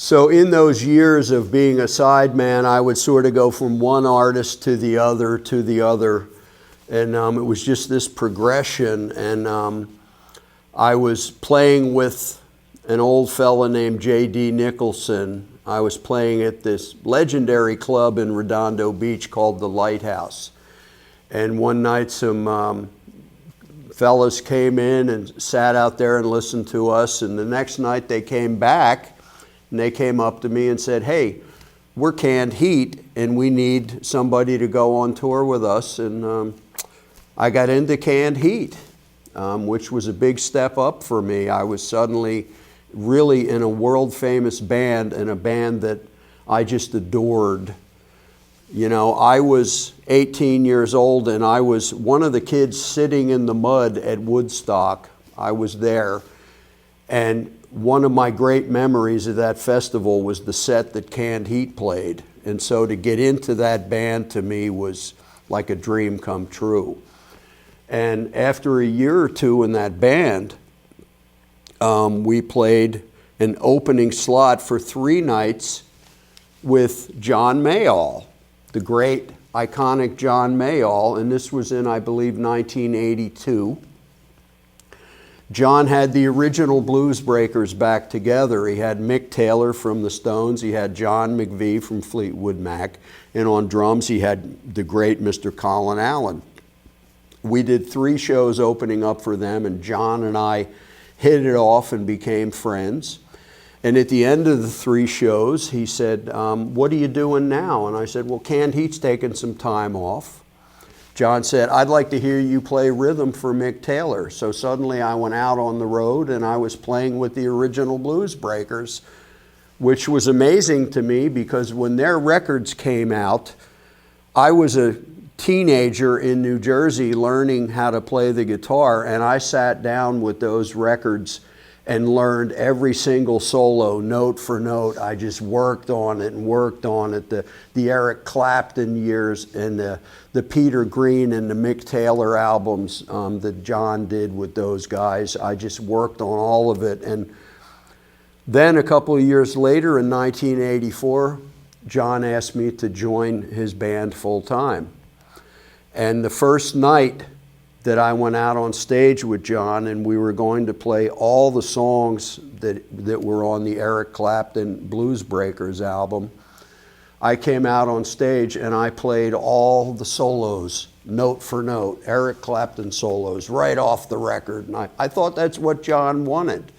So in those years of being a sideman, I would sort of go from one artist to the other to the other. And it was just this progression. And I was playing with an old fella named J.D. Nicholson. I was playing at this legendary club in Redondo Beach called the Lighthouse. And one night some fellas came in and sat out there and listened to us. And the next night they came back and they came up to me and said, "Hey, we're Canned Heat and we need somebody to go on tour with us." And I got into Canned Heat, which was a big step up for me. I was suddenly really in a world famous band, and a band that I just adored. You know, I was 18 years old and I was one of the kids sitting in the mud at Woodstock. I was there, and one of my great memories of that festival was the set that Canned Heat played. And so to get into that band to me was like a dream come true. And after a year or two in that band, we played an opening slot for 3 nights with John Mayall, the great iconic John Mayall, and this was in, I believe, 1982. John had the original Bluesbreakers back together. He had Mick Taylor from the Stones, he had John McVie from Fleetwood Mac, and on drums he had the great Mr. Colin Allen. We did 3 shows opening up for them, and John and I hit it off and became friends. And at the end of the 3 shows, he said, "What are you doing now?" And I said, "Well, Canned Heat's taking some time off." John said, "I'd like to hear you play rhythm for Mick Taylor." So suddenly I went out on the road and I was playing with the original Bluesbreakers, which was amazing to me because when their records came out, I was a teenager in New Jersey learning how to play the guitar, and I sat down with those records and learned every single solo note for note. I just worked on it and worked on it. The Eric Clapton years and the Peter Green and the Mick Taylor albums that John did with those guys. I just worked on all of it. And then a couple of years later in 1984, John asked me to join his band full time. And the first night that I went out on stage with John and we were going to play all the songs that were on the Eric Clapton Bluesbreakers album, I came out on stage and I played all the solos, note for note, Eric Clapton solos, right off the record. And I thought that's what John wanted.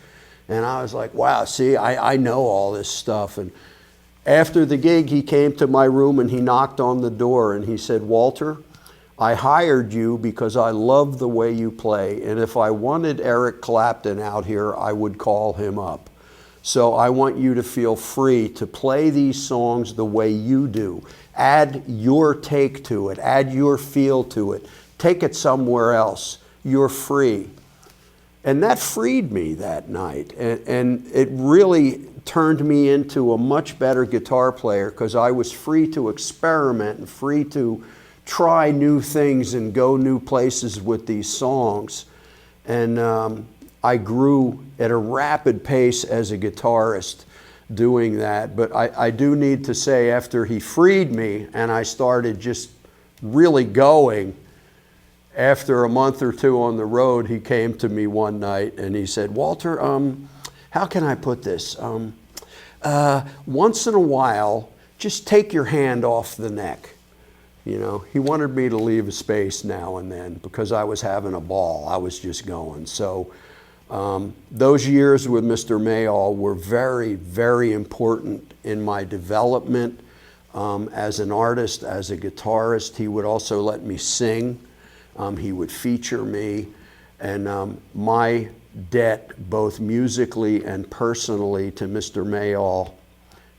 And I was like, wow, see, I know all this stuff. And after the gig, he came to my room and he knocked on the door and he said, "Walter, I hired you because I love the way you play, and if I wanted Eric Clapton out here, I would call him up. So I want you to feel free to play these songs the way you do. Add your take to it, add your feel to it, take it somewhere else. You're free." And that freed me that night, and it really turned me into a much better guitar player because I was free to experiment and free to try new things and go new places with these songs. And I grew at a rapid pace as a guitarist doing that. But I do need to say, after he freed me and I started just really going, after a month or 2 on the road, he came to me one night and he said, "Walter, how can I put this? Once in a while, just take your hand off the neck." You know, he wanted me to leave a space now and then because I was having a ball. I was just going. So those years with Mr. Mayall were very, very important in my development as an artist, as a guitarist. He would also let me sing. He would feature me. And my debt, both musically and personally, to Mr. Mayall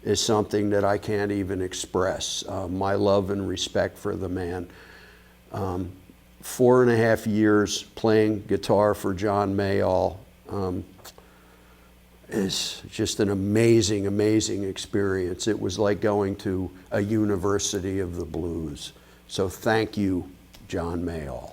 is something that I can't even express. My love and respect for the man. 4.5 years playing guitar for John Mayall is just an amazing, amazing experience. It was like going to a university of the blues. So thank you, John Mayall.